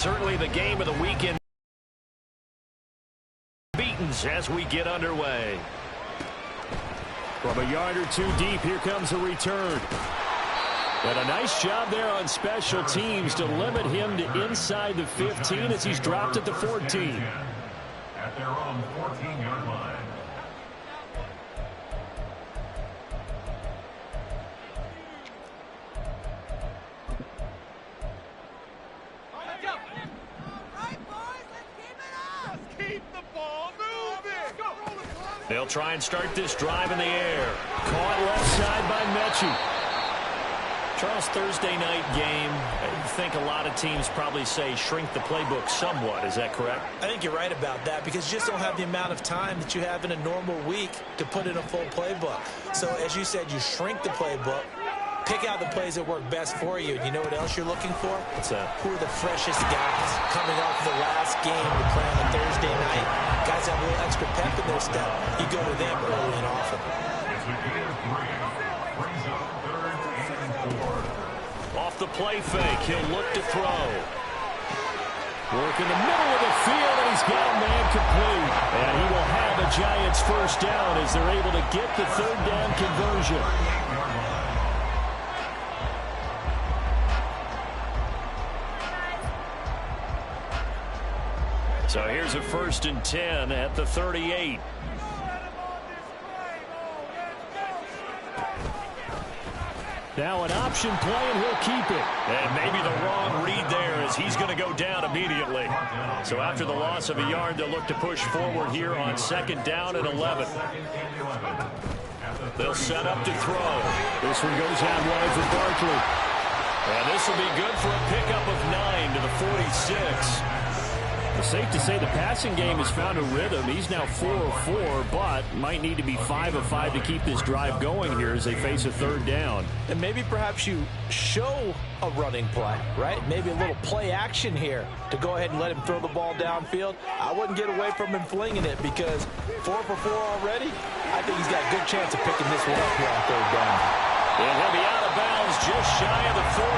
Certainly the game of the weekend beatings as we get underway. From a yard or two deep, here comes a return. And a nice job there on special teams to limit him to inside the 15 as he's dropped at the 14. At their own 14-yard line. They'll try and start this drive in the air. Caught left side by Mechie. Charles, Thursday night game, I think a lot of teams probably say shrink the playbook somewhat. Is that correct? I think you're right about that because you just don't have the amount of time that you have in a normal week to put in a full playbook. So, as you said, you shrink the playbook, pick out the plays that work best for you. And you know what else you're looking for? What's that? Who are the freshest guys coming off the last game to play on a Thursday night? Guys have a little extra pep in their step. You go to them early and often. Off the play fake, he'll look to throw. Work in the middle of the field, and he's got a man complete. And he will have a Giants first down as they're able to get the third down conversion. So here's a 1st and 10 at the 38. Now an option play, and he'll keep it. And maybe the wrong read there as he's going to go down immediately. So after the loss of a yard, they'll look to push forward here on 2nd down and 11. They'll set up to throw. This one goes out wide for Barkley. And this will be good for a pickup of 9 to the 46. It's safe to say the passing game has found a rhythm. He's now 4 of 4, but might need to be 5 of 5 to keep this drive going here as they face a 3rd down. And maybe perhaps you show a running play, right? Maybe a little play action here to go ahead and let him throw the ball downfield. I wouldn't get away from him flinging it because 4 for 4 already. I think he's got a good chance of picking this one up here on 3rd down. And he'll be out of bounds just shy of the 40.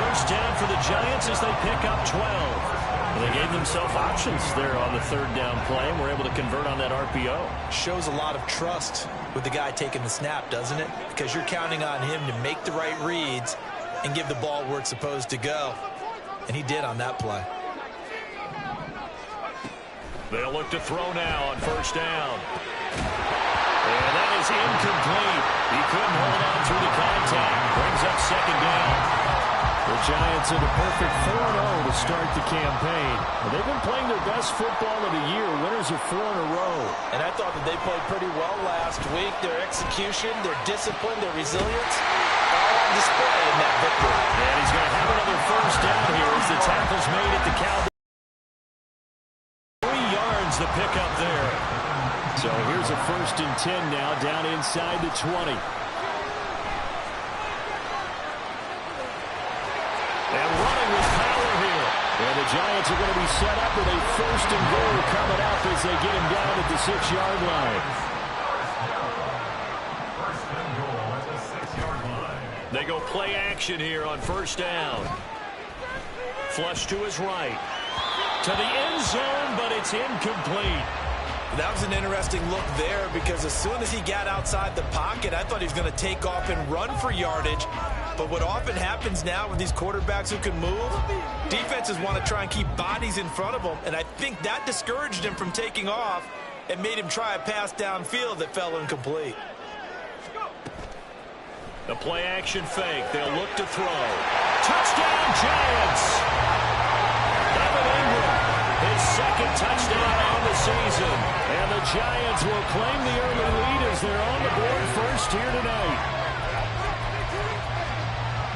First down for the Giants as they pick up 12. They gave themselves options there on the 3rd down play and were able to convert on that RPO. Shows a lot of trust with the guy taking the snap, doesn't it? Because you're counting on him to make the right reads and give the ball where it's supposed to go. And he did on that play. They'll look to throw now on 1st down. And that is incomplete. He couldn't hold on through the contact. Brings up 2nd down. The Giants in a perfect 4-0 to start the campaign. They've been playing their best football of the year. Winners of 4 in a row. And I thought that they played pretty well last week. Their execution, their discipline, their resilience, all on display in that victory. And he's going to have another first down here as the tackle's made at the Cowboys. 3 yards the pickup there. So here's a 1st and 10 now down inside the 20. And running with power here. And the Giants are going to be set up with a 1st and goal coming up as they get him down at the 6-yard line. They go play action here on 1st down. Flush to his right. To the end zone, but it's incomplete. That was an interesting look there because as soon as he got outside the pocket, I thought he was going to take off and run for yardage. But what often happens now with these quarterbacks who can move, defenses want to try and keep bodies in front of them, and I think that discouraged him from taking off and made him try a pass downfield that fell incomplete. The play action fake. They'll look to throw. Touchdown, Giants! Evan Ingram, his 2nd touchdown on the season. And the Giants will claim the early lead as they're on the board first here tonight.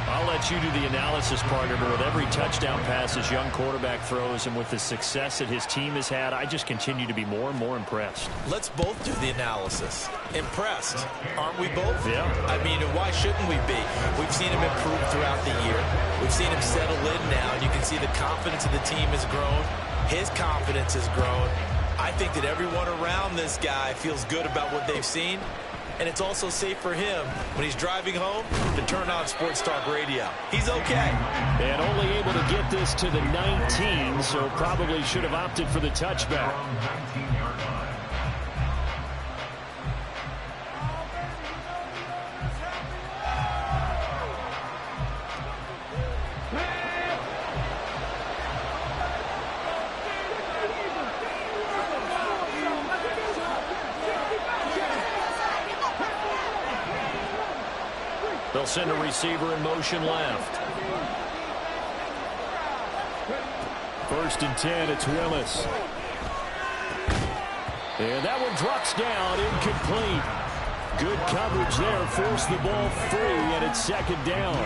I'll let you do the analysis, partner, but with every touchdown pass his young quarterback throws and with the success that his team has had, I just continue to be more and more impressed. Let's both do the analysis. Impressed, aren't we both? Yeah. I mean, why shouldn't we be? We've seen him improve throughout the year. We've seen him settle in now, and you can see the confidence of the team has grown. His confidence has grown. I think that everyone around this guy feels good about what they've seen. and it's also safe for him when he's driving home to turn on Sports Talk Radio. He's okay. And only able to get this to the 19, so probably should have opted for the touchback. They'll send a receiver in motion left. 1st and 10, it's Willis. And that one drops down, incomplete. Good coverage there, forced the ball free, and it's 2nd down.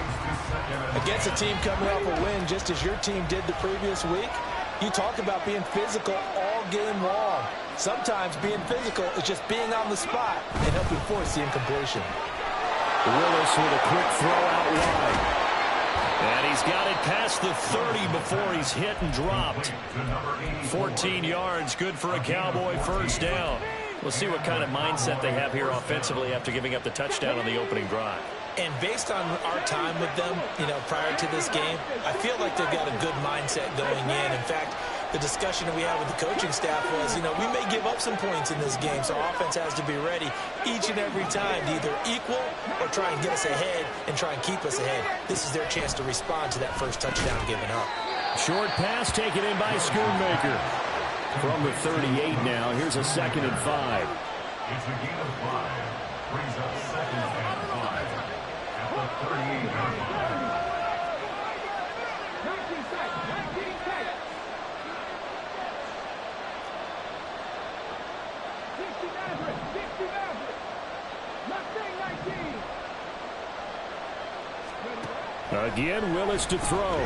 Against a team coming off a win, just as your team did the previous week, you talk about being physical all game long. Sometimes being physical is just being on the spot and helping force the incompletion. Willis with a quick throw out wide. And he's got it past the 30 before he's hit and dropped. 14 yards, good for a Cowboy 1st down. We'll see what kind of mindset they have here offensively after giving up the touchdown on the opening drive. And based on our time with them, prior to this game, I feel like they've got a good mindset going in. In fact, the discussion that we had with the coaching staff was, we may give up some points in this game, so offense has to be ready each and every time to either equal or try and get us ahead and try and keep us ahead. This is their chance to respond to that first touchdown given up. Short pass taken in by Schoonmaker. From the 38 now, here's a 2nd and 5. It's a gain of 5. Brings up 2nd and 5 at the 38-yard line. Again, Willis to throw.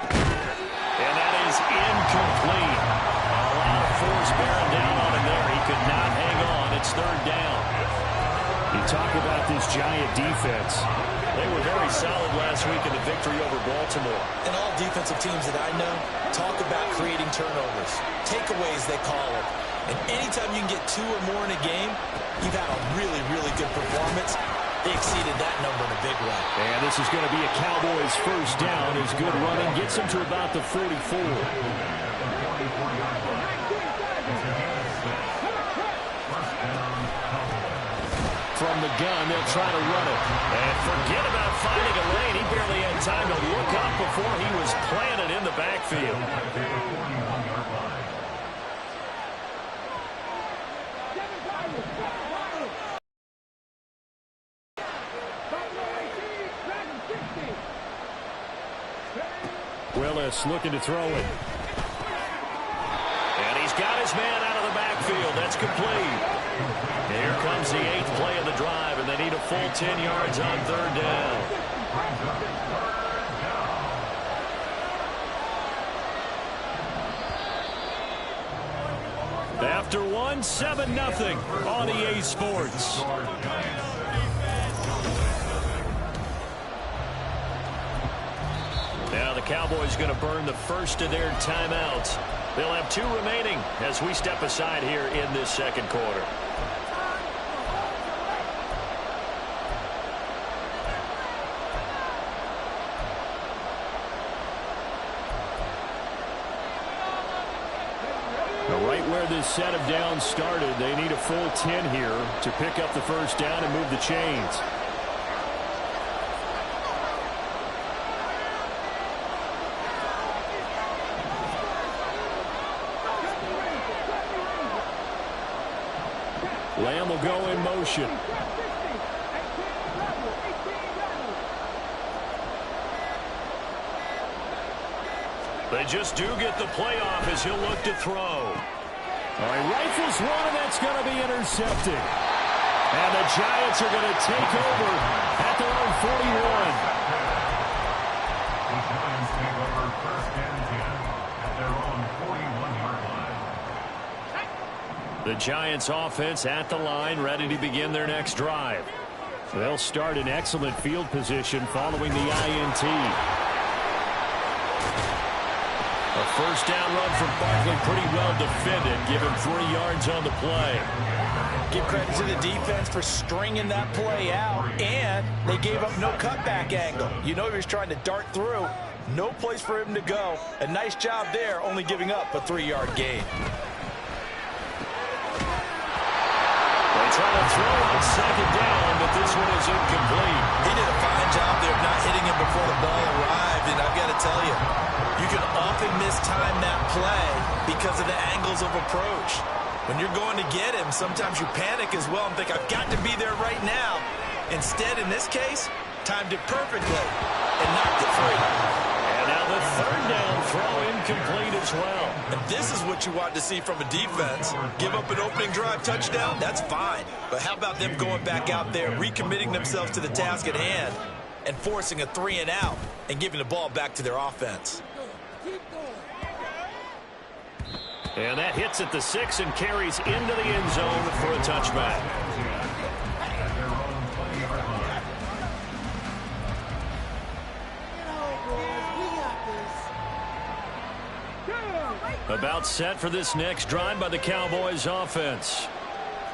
And that is incomplete. A lot of force bearing down on him there. He could not hang on. It's 3rd down. You talk about this Giant defense. They were very solid last week in the victory over Baltimore. And all defensive teams that I know talk about creating turnovers. Takeaways, they call them. And anytime you can get 2 or more in a game, you've had a really, really good performance. They exceeded that number in a big way. And this is going to be a Cowboys 1st down. His good running gets him to about the 44. From the gun, they'll try to run it. And forget about finding a lane. He barely had time to look up before he was planted in the backfield. Willis looking to throw it. And he's got his man out of the backfield. That's complete. Here comes the 8th play of the drive, and they need a full 10 yards on 3rd down. After one, 7-0 on EA Sports. Now the Cowboys going to burn the first of their timeouts. They'll have 2 remaining as we step aside here in this 2nd quarter. Now right where this set of downs started, they need a full 10 here to pick up the 1st down and move the chains. Lamb will go in motion. They just do get the playoff as he'll look to throw. All right, rifles one, and that's going to be intercepted. And the Giants are going to take over at their own 41. The Giants take over 1st and 10 at their own 41-yard line. The Giants offense at the line, ready to begin their next drive. They'll start in excellent field position following the INT. A first down run from Barkley, pretty well defended. Give him 3 yards on the play. Give credit to the defense for stringing that play out, and they gave up no cutback angle. You know he was trying to dart through. No place for him to go. A nice job there, only giving up a 3-yard gain. They try to throw on second down, but this one is incomplete. He did a fine job there of not hitting him before the ball arrived, and I've got to tell you, you can often mistime that play because of the angles of approach. When you're going to get him, sometimes you panic as well and think, I've got to be there right now. Instead, in this case, timed it perfectly and knocked it free. And now the third down throw incomplete as well. And this is what you want to see from a defense. Give up an opening drive touchdown, that's fine. But how about them going back out there, recommitting themselves to the task at hand, and forcing a 3-and-out and giving the ball back to their offense. And that hits at the 6 and carries into the end zone for a touchback. About set for this next drive by the Cowboys offense.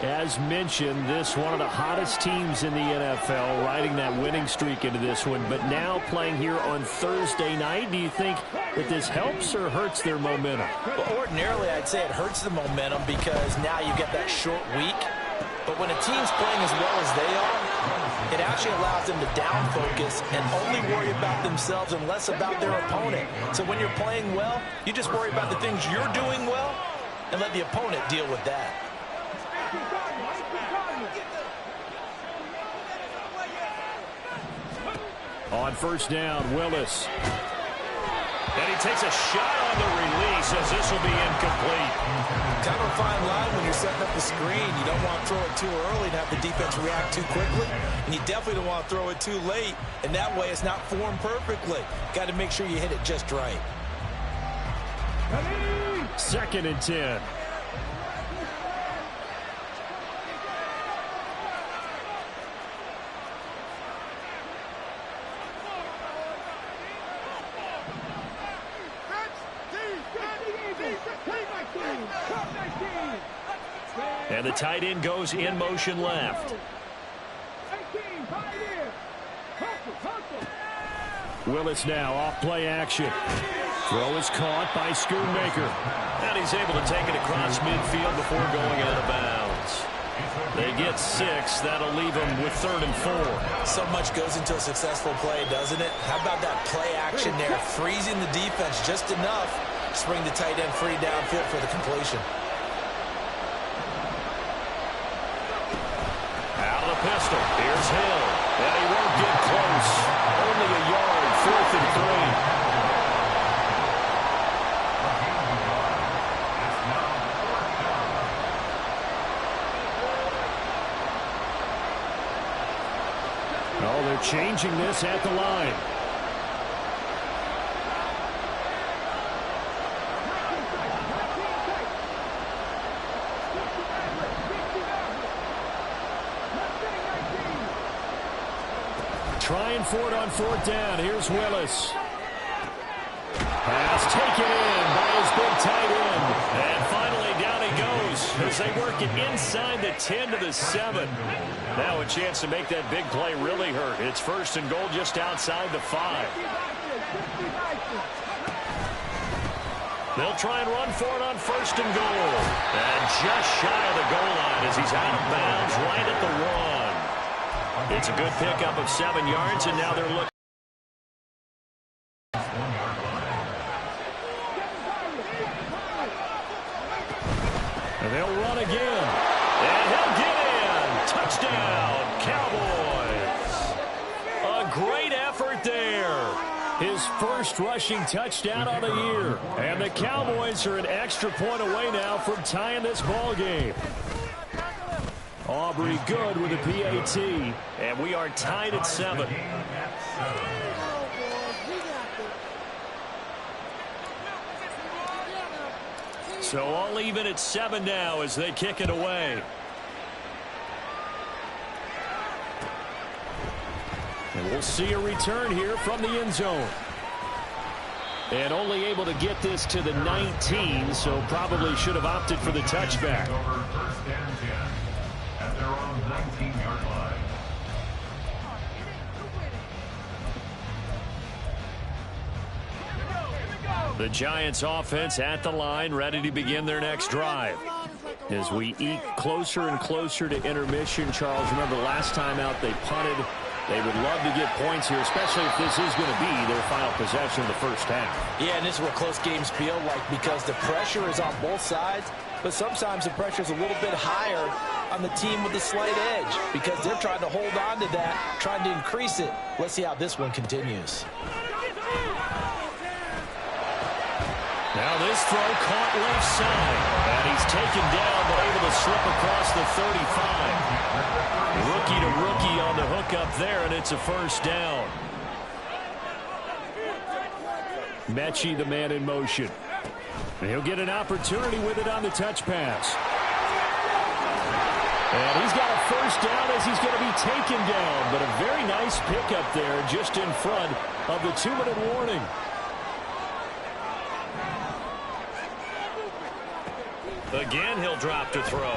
As mentioned, this one of the hottest teams in the NFL, riding that winning streak into this one, but now playing here on Thursday night. Do you think that this helps or hurts their momentum? Well, ordinarily, I'd say it hurts the momentum because now you get that short week. But when a team's playing as well as they are, it actually allows them to down focus and only worry about themselves and less about their opponent. So when you're playing well, you just worry about the things you're doing well and let the opponent deal with that. On first down, Willis. And he takes a shot on the release as this will be incomplete. Kind of a fine line when you're setting up the screen. You don't want to throw it too early and have the defense react too quickly. And you definitely don't want to throw it too late. And that way it's not formed perfectly. Got to make sure you hit it just right. 2nd and 10. And the tight end goes in motion left. Willis now off play action. Throw is caught by Schoonmaker. And he's able to take it across midfield before going out of bounds. They get 6. That'll leave them with 3rd and 4. So much goes into a successful play, doesn't it? How about that play action there? Freezing the defense just enough to spring the tight end free downfield for the completion. Pistol. Here's Hill. And he won't get close. Only a yard. 4th and 3. Oh, they're changing this at the line. Trying for it on 4th down. Here's Willis. Pass taken in by his big tight end. And finally down he goes as they work it inside the 10 to the 7. Now a chance to make that big play really hurt. It's 1st and goal just outside the 5. They'll try and run for it on 1st and goal. And just shy of the goal line as he's out of bounds right at the 1. It's a good pickup of 7 yards, and now they're looking. And they'll run again. And he'll get in. Touchdown, Cowboys. A great effort there. His first rushing touchdown of the year. And the Cowboys are an extra point away now from tying this ball game. Aubrey good with a PAT, and we are tied at 7. So all even at 7 now as they kick it away. And we'll see a return here from the end zone. And only able to get this to the 19, so probably should have opted for the touchback. First and 10 at their own 19-yard line. The Giants offense at the line, ready to begin their next drive. As we eke closer and closer to intermission, Charles, remember last time out they punted. They would love to get points here, especially if this is going to be their final possession of the first half. Yeah, and this is what close games feel like because the pressure is on both sides, but sometimes the pressure is a little bit higher on the team with the slight edge because they're trying to hold on to that, trying to increase it. Let's see how this one continues. Now this throw caught left side, and he's taken down but able to slip across the 35. Rookie to rookie on the hook up there, and it's a first down. Mechie, the man in motion. And he'll get an opportunity with it on the touch pass. And he's got a first down as he's going to be taken down, but a very nice pickup there just in front of the 2-minute warning. Again, he'll drop to throw.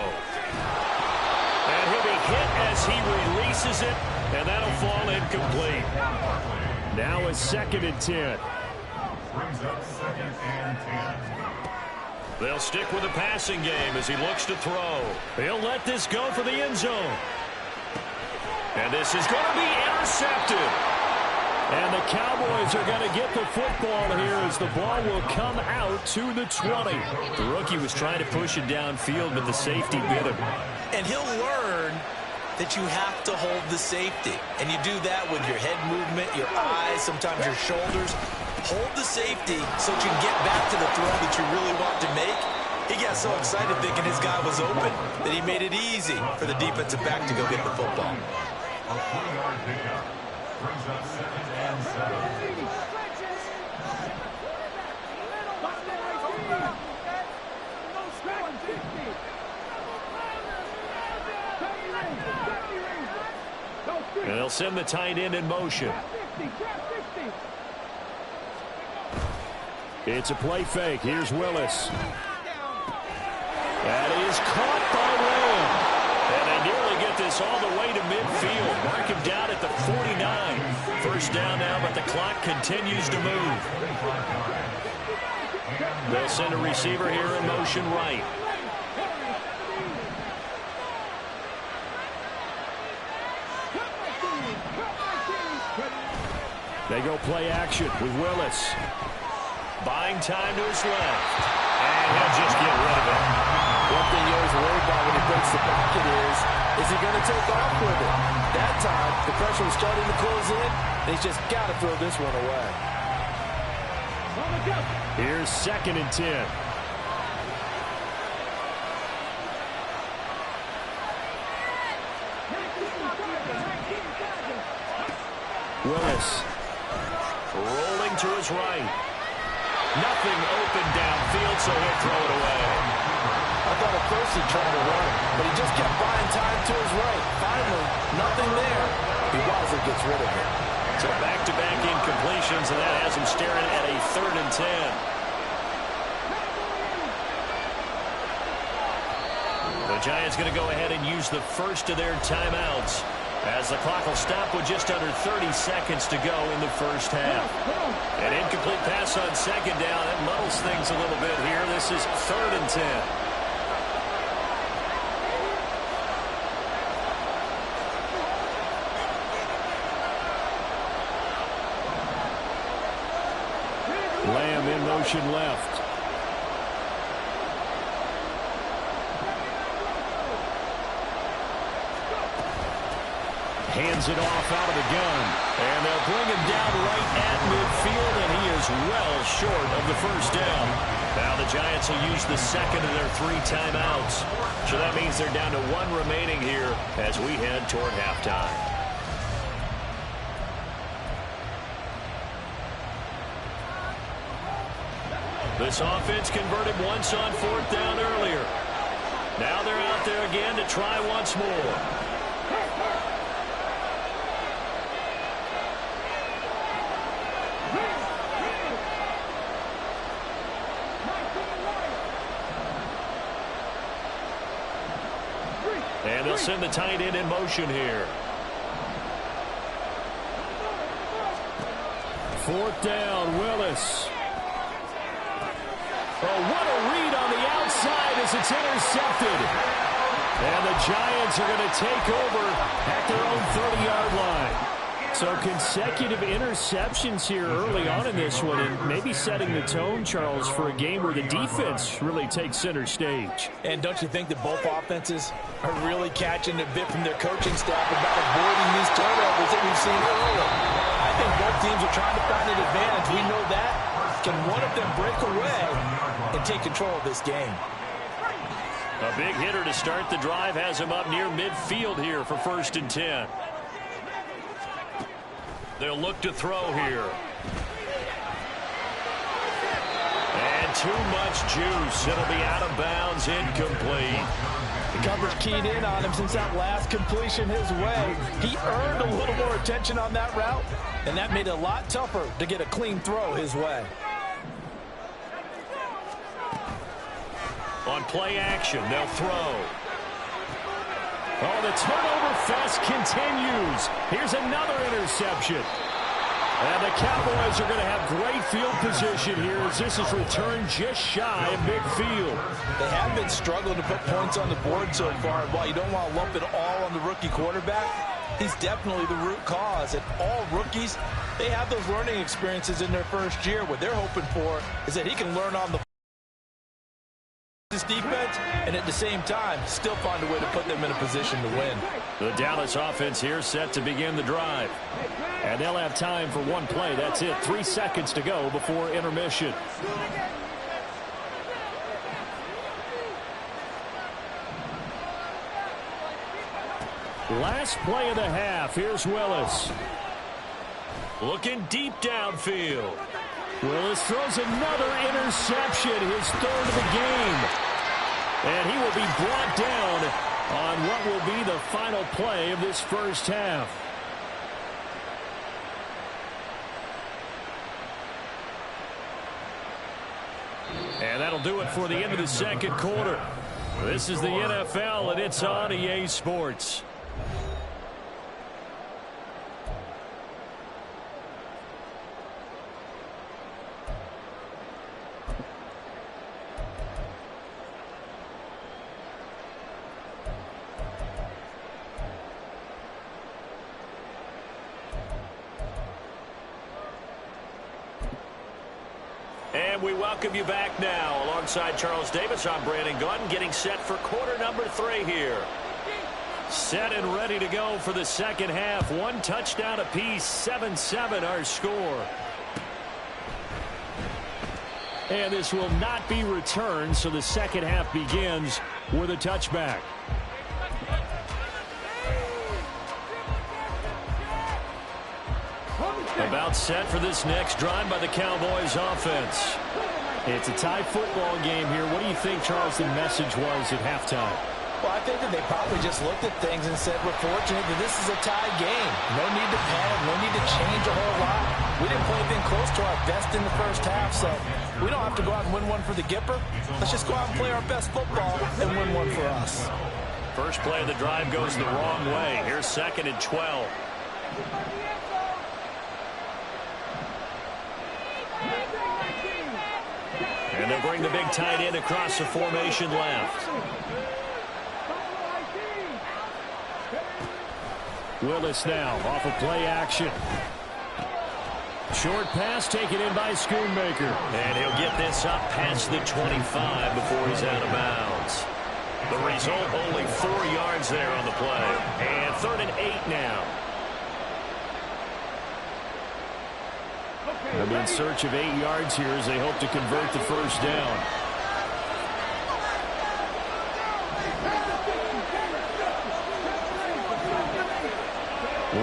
And he'll be hit as he releases it, and that'll fall incomplete. Now a 2nd and 10. Brings up 2nd and 10. They'll stick with the passing game as he looks to throw. He'll let this go for the end zone. And this is going to be intercepted. And the Cowboys are going to get the football here as the ball will come out to the 20. The rookie was trying to push it downfield, but the safety bit him. And he'll learn that you have to hold the safety. And you do that with your head movement, your eyes, sometimes your shoulders. Hold the safety so that you can get back to the throw that you really want to make. He got so excited thinking his guy was open that he made it easy for the defensive back to go get the football. A 20-yard pickup. Brings up 2nd and 7. And they'll send the tight end in motion. It's a play fake. Here's Willis. That is caught by Lamb. And they nearly get this all the way to midfield. Mark him down at the 49. First down now, but the clock continues to move. They'll send a receiver here in motion right. They go play action with Willis. Buying time to his left. And he'll just get rid of it. One thing you always worry about when he breaks the pocket is he going to take off with it? That time, the pressure was starting to close in, and he's just got to throw this one away. Here's 2nd and 10. Willis rolling to his right. Nothing open downfield, so he'll throw it away. I thought at first he tried to run, but he just kept buying time to his right. Finally, nothing there. He wisely gets rid of it. So back-to-back incompletions, and that has him staring at a 3rd and 10. The Giants going to go ahead and use the first of their timeouts as the clock will stop with just under 30 seconds to go in the first half. An incomplete pass on 2nd down. That muddles things a little bit here. This is 3rd and 10. Lamb in motion left. Hands it off out of the gun. And they'll bring him down right at midfield, and he is well short of the first down. Now the Giants will use the 2nd of their 3 timeouts. So that means they're down to 1 remaining here as we head toward halftime. This offense converted once on 4th down earlier. Now they're out there again to try once more. And they'll send the tight end in motion here. 4th down, Willis. Oh, what a read on the outside as it's intercepted. And the Giants are going to take over at their own 30-yard line. So consecutive interceptions here early on in this one, and maybe setting the tone, Charles, for a game where the defense really takes center stage. And don't you think that both offenses are really catching a bit from their coaching staff about avoiding these turnovers that we've seen earlier? I think both teams are trying to find an advantage. We know that. Can one of them break away and take control of this game? A big hitter to start the drive has him up near midfield here for 1st and 10. They'll look to throw here. And too much juice. It'll be out of bounds, incomplete. The coverage keyed in on him since that last completion his way. He earned a little more attention on that route, and that made it a lot tougher to get a clean throw his way. On play action, they'll throw. Oh, the turnover fest continues. Here's another interception. And the Cowboys are going to have great field position here as this is returned just shy of midfield. They have been struggling to put points on the board so far. While you don't want to lump it all on the rookie quarterback, he's definitely the root cause. And all rookies, they have those learning experiences in their first year. What they're hoping for is that he can learn on the this defense, and at the same time, still find a way to put them in a position to win. The Dallas offense here set to begin the drive. And they'll have time for one play. That's it. 3 seconds to go before intermission. Last play of the half. Here's Willis. Looking deep downfield. Willis throws another interception, his 3rd of the game. And he will be brought down on what will be the final play of this first half. And that'll do it for the end of the second quarter. This is the NFL, and it's on EA Sports. And we welcome you back now. Alongside Charles Davis, I'm Brandon Gunn, getting set for quarter number 3 here. Set and ready to go for the second half. 1 touchdown apiece, 7-7 our score. And this will not be returned, so the second half begins with a touchback. About set for this next drive by the Cowboys offense. It's a tie football game here. What do you think, Charles, the message was at halftime? Well, I think that they probably just looked at things and said, we're fortunate that this is a tie game. No need to panic, no need to change a whole lot. We didn't play anything close to our best in the first half, so we don't have to go out and win one for the Gipper. Let's just go out and play our best football and win one for us. First play of the drive goes the wrong way. Here's 2nd and 12. And they'll bring the big tight end across the formation left. Willis now off of play action. Short pass taken in by Schoonmaker. And he'll get this up past the 25 before he's out of bounds. The result, only 4 yards there on the play. And 3rd and 8 now. They'll be in search of 8 yards here as they hope to convert the first down.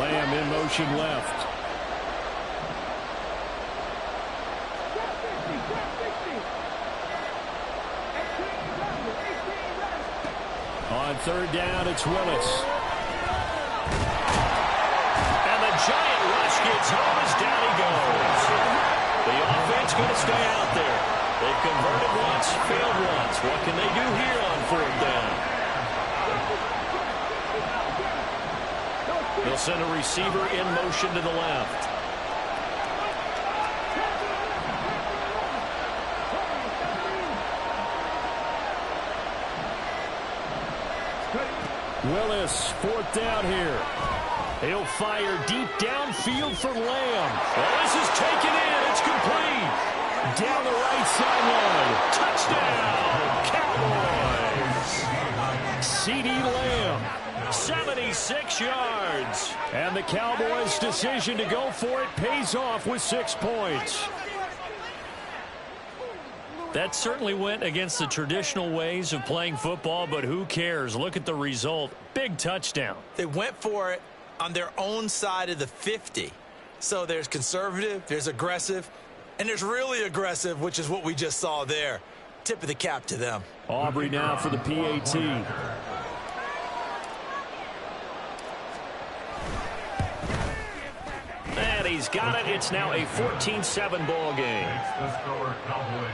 Lamb in motion left. On 3rd down, it's Willis. And the giant rush gets home as down he goes. The offense going to stay out there. They've converted once, failed once. What can they do here on 4th down? They'll send a receiver in motion to the left. Willis, 4th down here. He'll fire deep downfield for Lamb. Oh, this is taken in. It's complete. Down the right sideline. Touchdown, Cowboys. C.D. Lamb, 76 yards. And the Cowboys' decision to go for it pays off with 6 points. That certainly went against the traditional ways of playing football, but who cares? Look at the result. Big touchdown. They went for it on their own side of the 50. So there's conservative, there's aggressive, and there's really aggressive, which is what we just saw there. Tip of the cap to them. Aubrey now for the PAT. And he's got it. It's now a 14-7 ball game. The score, Cowboys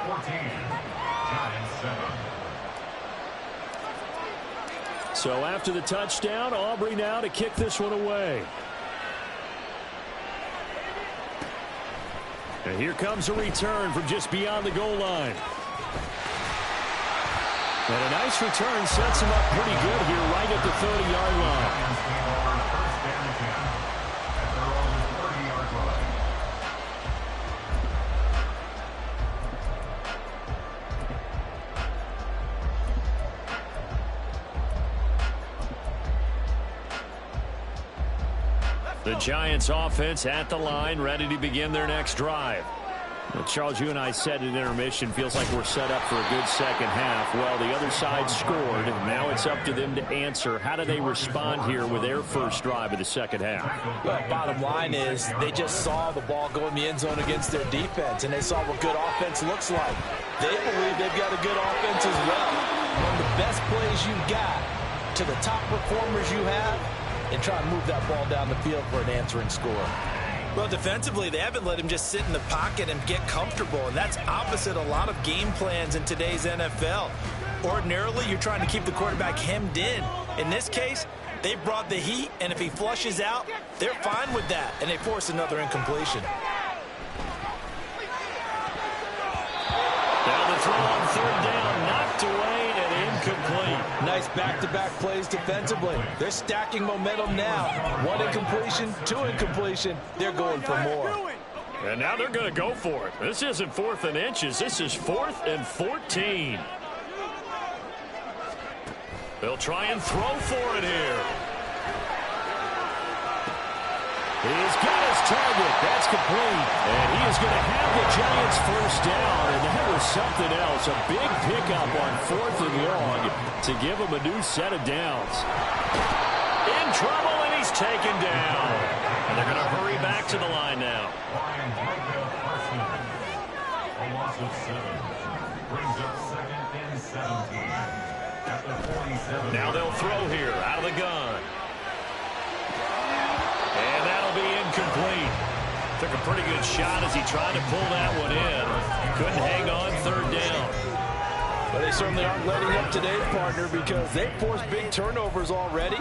14, Giants 7. So after the touchdown, Aubrey now to kick this one away. And here comes a return from just beyond the goal line. And a nice return sets him up pretty good here right at the 30-yard line. The Giants offense at the line, ready to begin their next drive. Well, Charles, you and I said in intermission, feels like we're set up for a good second half. Well, the other side scored. Now it's up to them to answer. How do they respond here with their first drive of the second half? Well, bottom line is they just saw the ball go in the end zone against their defense, and they saw what good offense looks like. They believe they've got a good offense as well. One of the best plays you've got to the top performers you have, and try and move that ball down the field for an answering score. Well, defensively, they haven't let him just sit in the pocket and get comfortable, and that's opposite a lot of game plans in today's NFL. Ordinarily, you're trying to keep the quarterback hemmed in. In this case, they brought the heat, and if he flushes out, they're fine with that, and they force another incompletion. Now the throw on 3rd down, knocked away and incomplete. Nice back-to-back plays defensively. They're stacking momentum now. 1 incompletion, 2 incompletion. They're going for more. And now they're going to go for it. This isn't 4th and inches. This is 4th and 14. They'll try and throw for it here. He's got his target. That's complete. And he is going to have the Giants first down. And that was something else. A big pickup on 4th and long to give him a new set of downs. In trouble, and he's taken down. And they're going to hurry back to the line now. A loss of 7 brings up 2nd and 17 at the 47. Now they'll throw here out of the gun. And that'll be incomplete. Took a pretty good shot as he tried to pull that one in. Couldn't hang on 3rd down. But they certainly aren't letting up today, partner, because they've forced big turnovers already.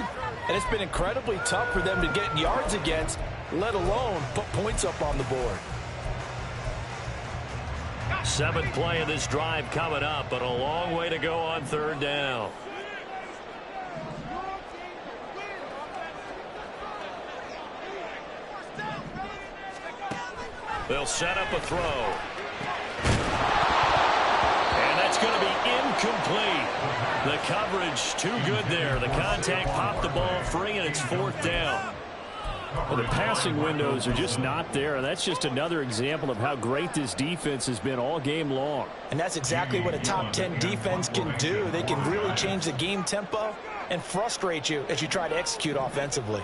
And it's been incredibly tough for them to get yards against, let alone put points up on the board. 7th play of this drive coming up, but a long way to go on 3rd down. They'll set up a throw. And that's going to be incomplete. The coverage too good there. The contact popped the ball free, and it's 4th down. Well, the passing windows are just not there, and that's just another example of how great this defense has been all game long. And that's exactly what a top 10 defense can do. They can really change the game tempo and frustrate you as you try to execute offensively.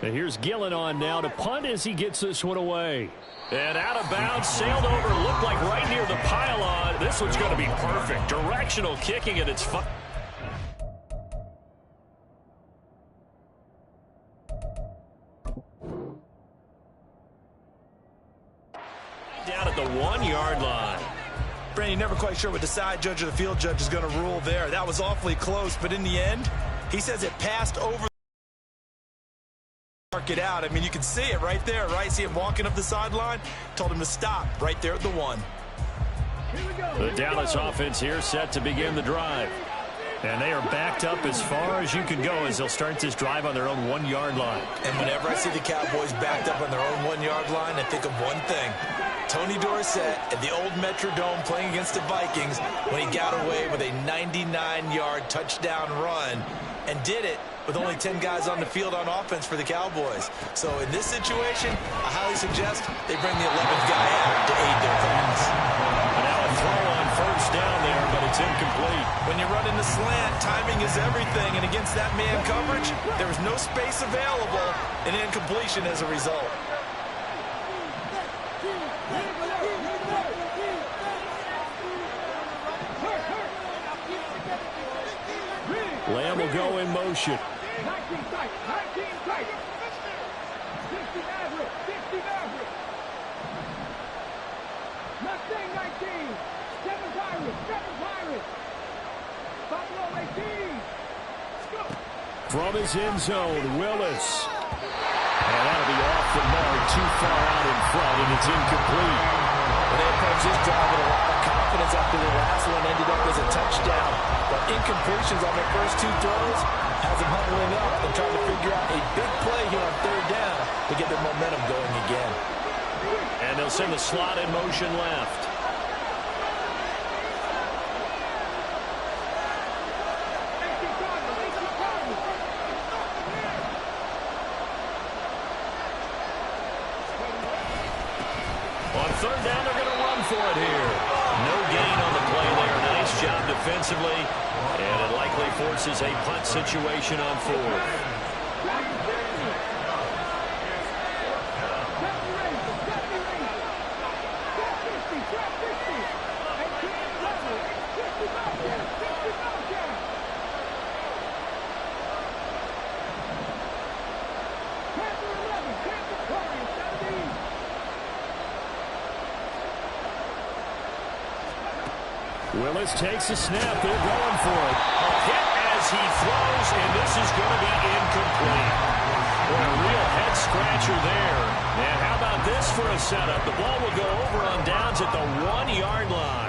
And here's Gillen on now to punt as he gets this one away. And out of bounds, sailed over, looked like right near the pylon. This one's going to be perfect. Directional kicking at its fun. you're never quite sure what the side judge or the field judge is going to rule there. That was awfully close, but in the end, he says it passed over. Mark it out. I mean, you can see it right there, right? See him walking up the sideline? Told him to stop right there at the 1. The Dallas offense here set to begin the drive. And they are backed up as far as you can go as they'll start this drive on their own 1-yard line. And whenever I see the Cowboys backed up on their own 1-yard line, I think of one thing. Tony Dorsett at the old Metrodome playing against the Vikings when he got away with a 99-yard touchdown run and did it with only 10 guys on the field on offense for the Cowboys. So in this situation, I highly suggest they bring the 11th guy out to aid their cause. Now a throw on first down there, but it's incomplete. When you run in the slant, timing is everything, and against that man coverage, there was no space available, and incompletion as a result. Lamb will go in motion. 19 tight. 19 tight. 60 Maverick. 60 Maverick. Mustang 19. 7 Pirates. 7 Pirates. Buffalo 18. From his end zone, Willis. And that'll be off the mark, too far out in front, and it's incomplete. Well, they approached this drive with a lot of confidence after the last one ended up as a touchdown. But incompletions on their first 2 throws has them huddling up and trying to figure out a big play here on 3rd down to get their momentum going again. And they'll send the slot in motion left. On 3rd down, they're going to run for it here. No gain on the play there. Nice job defensively. And it likely forces a punt situation on 4th. Willis takes a snap. They're going for it. A hit as he throws, and this is going to be incomplete. Well, a real head-scratcher there. And how about this for a setup? The ball will go over on downs at the 1-yard line.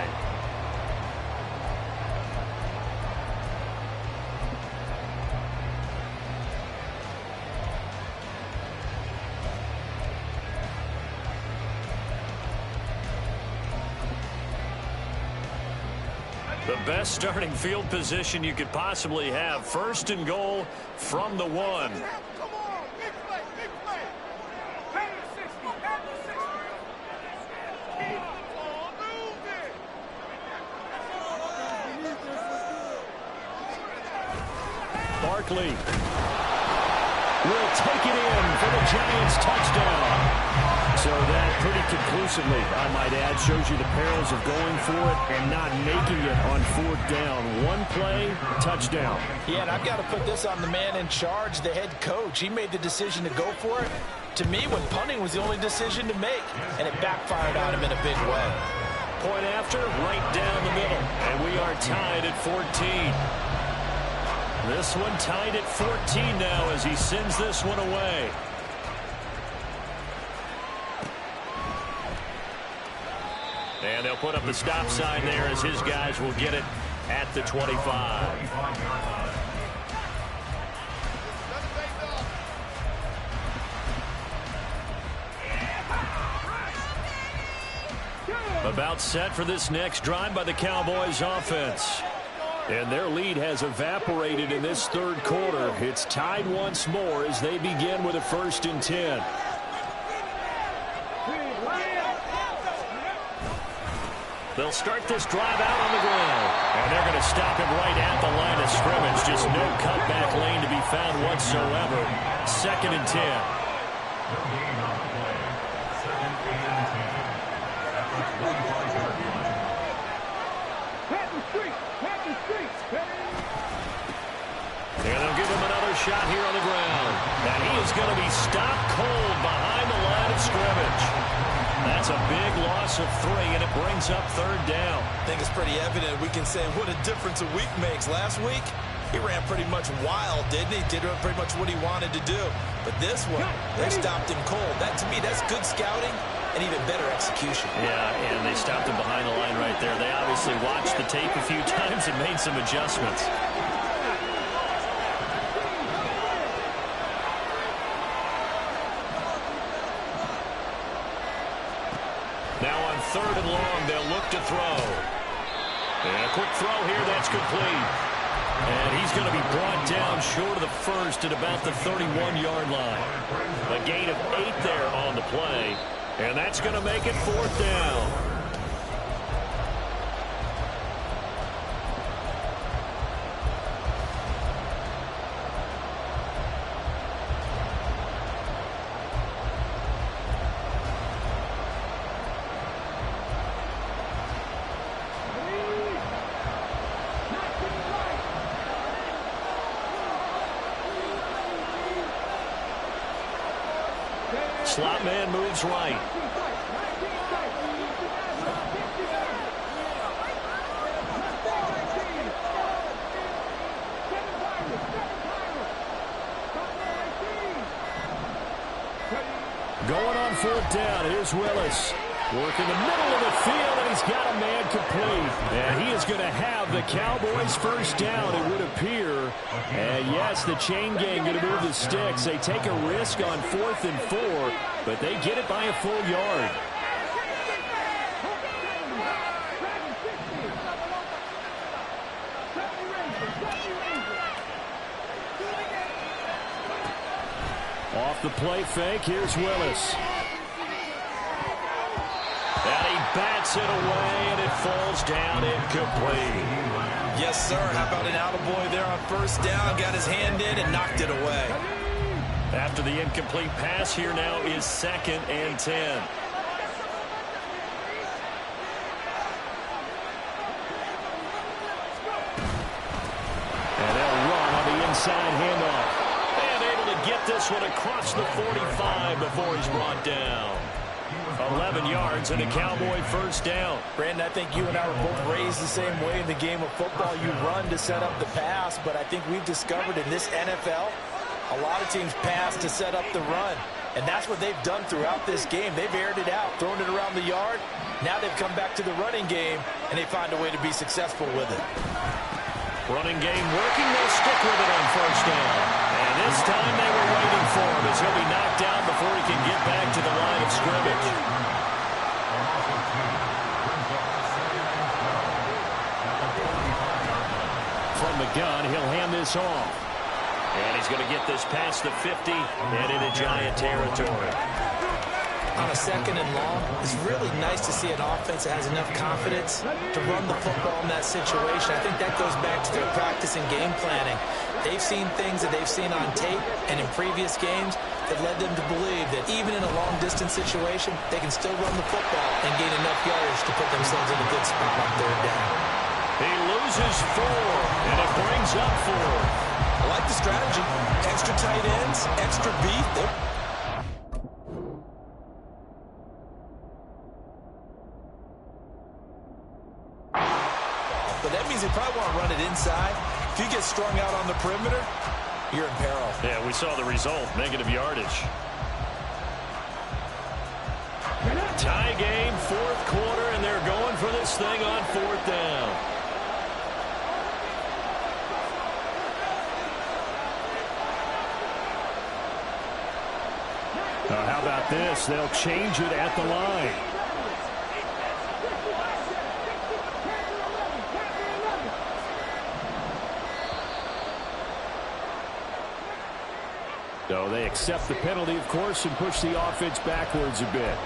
The best starting field position you could possibly have. 1st and goal from the 1. Come on, big play, big play. Head to 60, head to 60. Keep the ball moving. Barkley will take it in for the Giants touchdown. So that pretty conclusively, I might add, shows you the perils of going for it and not making it on 4th down. 1 play, touchdown. Yeah, and I've got to put this on the man in charge, the head coach. He made the decision to go for it. To me, when punting was the only decision to make, and it backfired on him in a big way. Point after, right down the middle. And we are tied at 14. This one tied at 14 now as he sends this one away. And they'll put up the stop sign there as his guys will get it at the 25. About set for this next drive by the Cowboys offense. And their lead has evaporated in this 3rd quarter. It's tied once more as they begin with a 1st and 10. They'll start this drive out on the ground. And they're going to stop him right at the line of scrimmage. Just no cutback lane to be found whatsoever. 2nd and 10. And they'll give him another shot here on the ground. And he is going to be stopped cold behind the line of scrimmage. That's a big loss of 3, and it brings up 3rd down. I think it's pretty evident. We can say what a difference a week makes. Last week, he ran pretty much wild, didn't he? Did pretty much what he wanted to do. But this one, they stopped him cold. That, to me, that's good scouting and even better execution. Yeah, and they stopped him behind the line right there. They obviously watched the tape a few times and made some adjustments. Now on 3rd and long, they'll look to throw. And a quick throw here, that's complete. And he's going to be brought down short of the first at about the 31-yard line. A gain of 8 there on the play. And that's going to make it 4th down. Slot man moves right. Going on 4th down, here's Willis. Work in the middle of the field, and he's got a man complete. And he is going to have the Cowboys first down, it would appear. And yes, the chain gang going to move the sticks. They take a risk on 4th and 4, but they get it by a full yard. Off the play fake, here's Willis. And he bats it away, and it falls down incomplete. Yes, sir. How about an attaboy there on 1st down? Got his hand in and knocked it away. After the incomplete pass, here now is 2nd and 10. And they'll run on the inside handoff. And able to get this one across the 45 before he's brought down. 11 yards and a Cowboy first down. Brandon, I think you and I were both raised the same way in the game of football. You run to set up the pass, but I think we've discovered in this NFL, a lot of teams pass to set up the run. And that's what they've done throughout this game. They've aired it out, thrown it around the yard. Now they've come back to the running game, and they find a way to be successful with it. Running game working. They'll stick with it on 1st down. And this time they were waiting for him as he'll be knocked down before he can get back to the line of scrimmage. From the gun, he'll hand this off. And he's going to get this past the 50 and into Giant territory. On a 2nd and long, it's really nice to see an offense that has enough confidence to run the football in that situation. I think that goes back to their practice and game planning. They've seen things that they've seen on tape and in previous games that led them to believe that even in a long-distance situation, they can still run the football and gain enough yardage to put themselves in a good spot on 3rd down. He loses 4, and it brings up 4. I like the strategy. Extra tight ends, extra beef. But that means they probably want to run it inside. If you get strung out on the perimeter, you're in peril. Yeah, we saw the result, negative yardage. Tie game, 4th quarter, and they're going for this thing on 4th down. How about this? They'll change it at the line. So they accept the penalty, of course, and push the offense backwards a bit.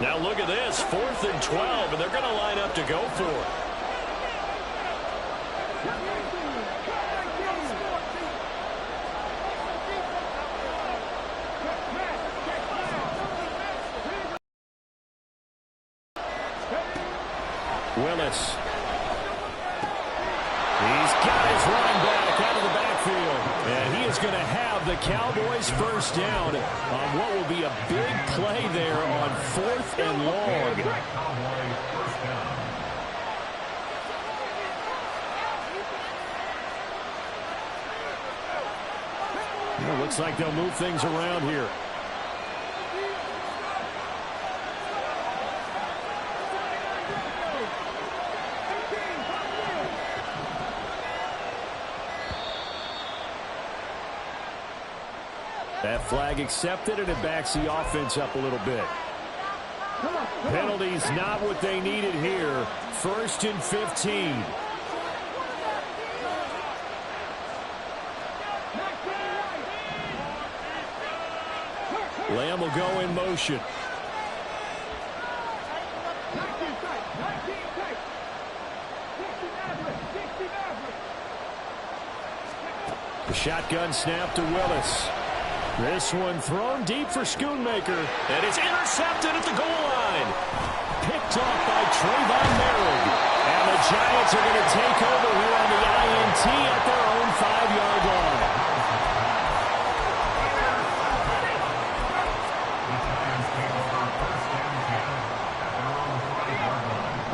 Now look at this, 4th and 12, and they're going to line up to go for it. Willis. He's got his running back out of the backfield. And he is going to have the Cowboys first down on what will be a big play there on 4th and long. Cowboys first down. Well, looks like they'll move things around here. That flag accepted, and it backs the offense up a little bit. Penalties not what they needed here. 1st and 15. Lamb will go in motion. The shotgun snap to Willis. This one thrown deep for Schoonmaker. And it's intercepted at the goal line. Picked off by Trayvon Merrick. And the Giants are going to take over here on the INT at their own 5-yard line.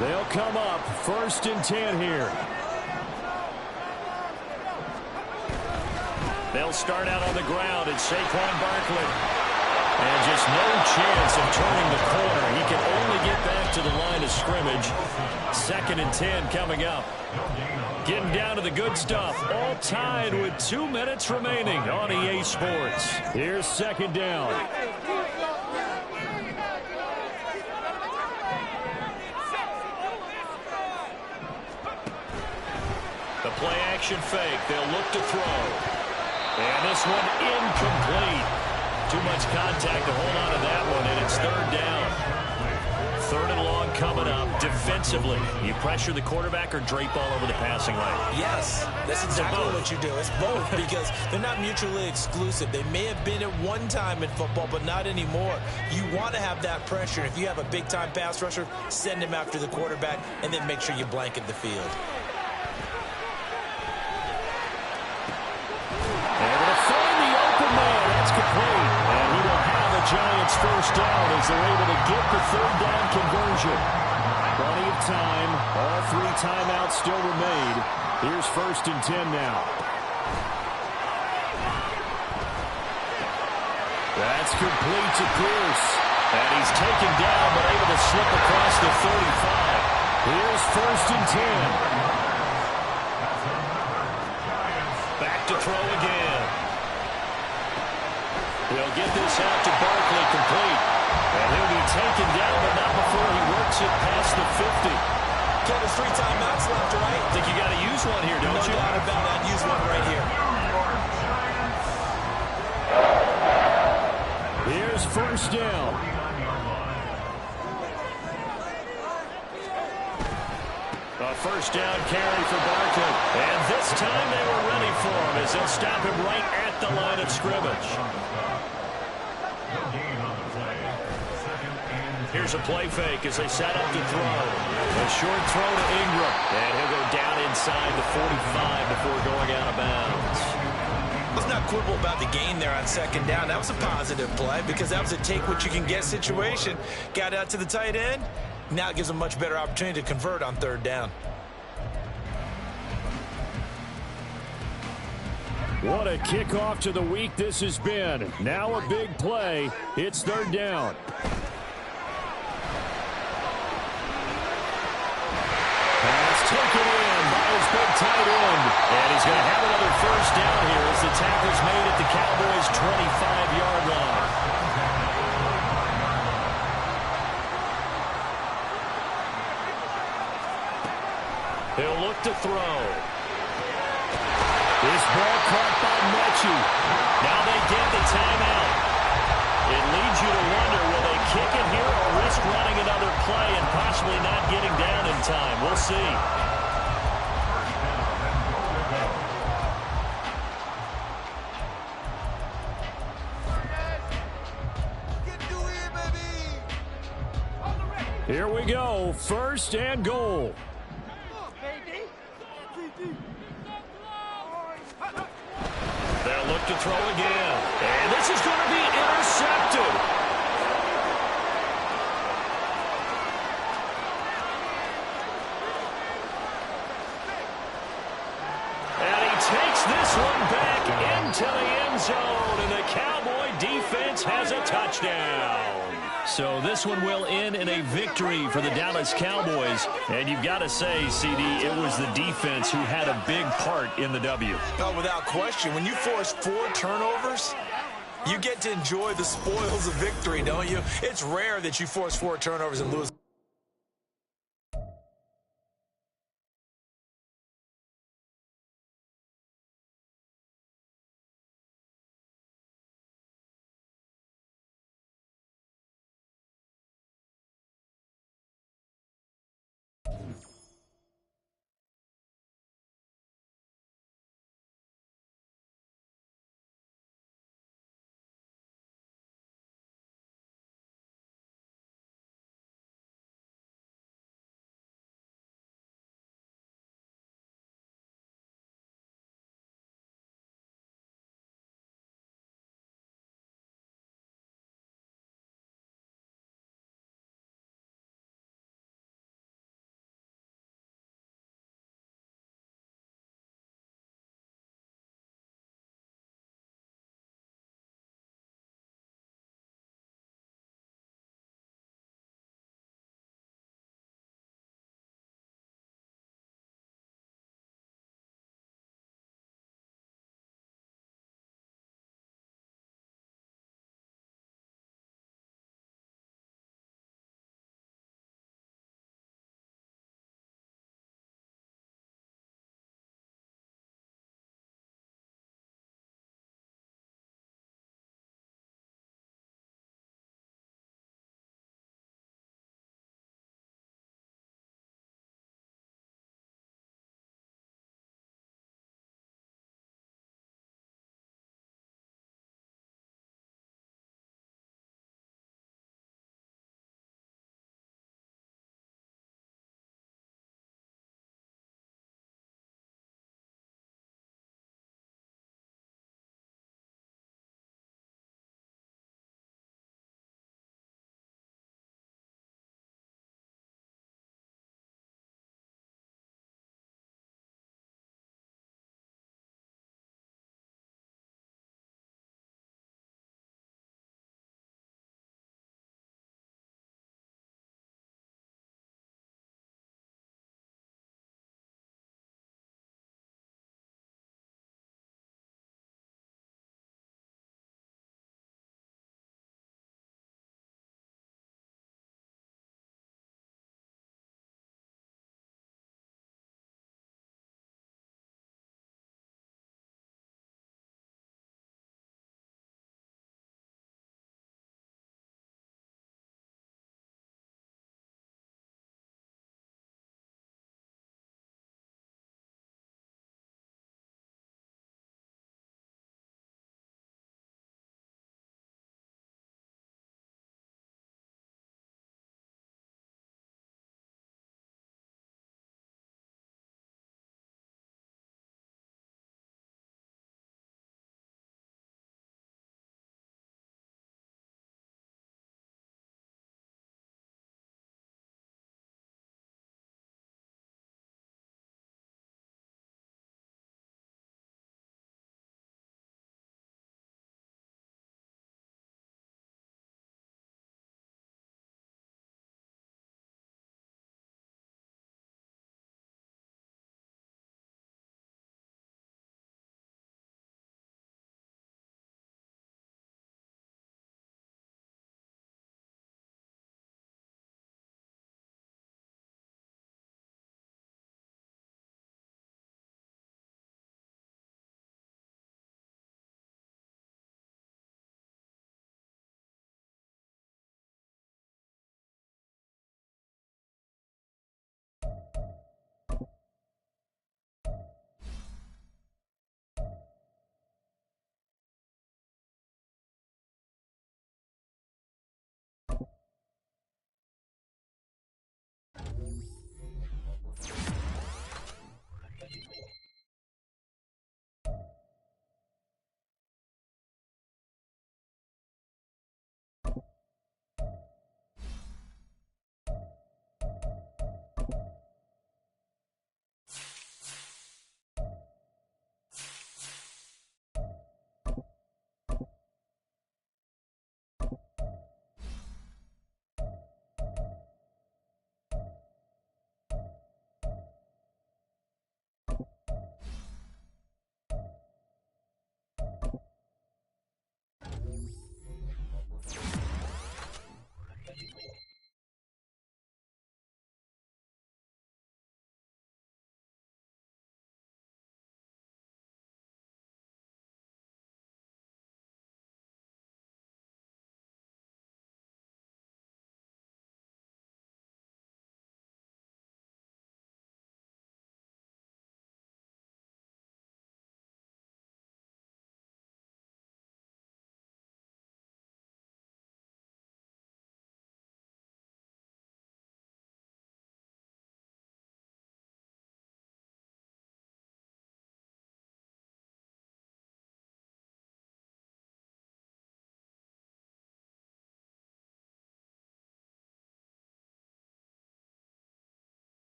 They'll come up 1st and 10 here. They'll start out on the ground. It's Saquon Barkley. And just no chance of turning the corner. He can only get back to the line of scrimmage. 2nd and 10 coming up. Getting down to the good stuff. All tied with 2 minutes remaining on EA Sports. Here's 2nd down. The play action fake. They'll look to throw. And this one incomplete. Too much contact to hold on to that one, and it's 3rd down. 3rd and long coming up. Defensively, you pressure the quarterback or drape all over the passing lane? Yes, that's exactly what you do. It's both because they're not mutually exclusive. They may have been at one time in football, but not anymore. You want to have that pressure. If you have a big-time pass rusher, send him after the quarterback, and then make sure you blanket the field. Complete, and he will have the Giants first down as they're able to get the 3rd down conversion. Plenty of time. All 3 timeouts still remain. Here's 1st and 10 now. That's complete to Pierce. And he's taken down but able to slip across the 35. Here's 1st and 10. Back to throw again. He'll get this out to Barkley complete. And he'll be taken down, but not before he works it past the 50. Ken, there's 3 timeouts left, right? I think you got to use one here, don't you? No doubt about that. Use one right here. Here's 1st down. A 1st down carry for Barkley. And this time they were ready for him as they'll stop him right at the line of scrimmage. Here's a play fake as they set up to throw. A short throw to Ingram. And he'll go down inside the 45 before going out of bounds. Let's not quibble about the gain there on 2nd down. That was a positive play because that was a take-what-you-can-get situation. Got out to the tight end. Now it gives them a much better opportunity to convert on 3rd down. What a kickoff to the week this has been. Now a big play. It's 3rd down. Taken in by his big tight end. And he's going to have another 1st down here as the tackle's made at the Cowboys' 25-yard line. He'll look to throw. This ball caught by Mechie. Now they get the timeout. It leads you to wonder, will they kick it here or risk running another play and possibly not getting down in time? We'll see. Here we go, 1st and goal. They'll look to throw again. And this is going to be intercepted. And he takes this one back into the end zone. And the Cowboy defense has a touchdown. So this one will end in a victory for the Dallas Cowboys. And you've got to say, CD, it was the defense who had a big part in the W. Oh, without question. When you force 4 turnovers, you get to enjoy the spoils of victory, don't you? It's rare that you force 4 turnovers and lose.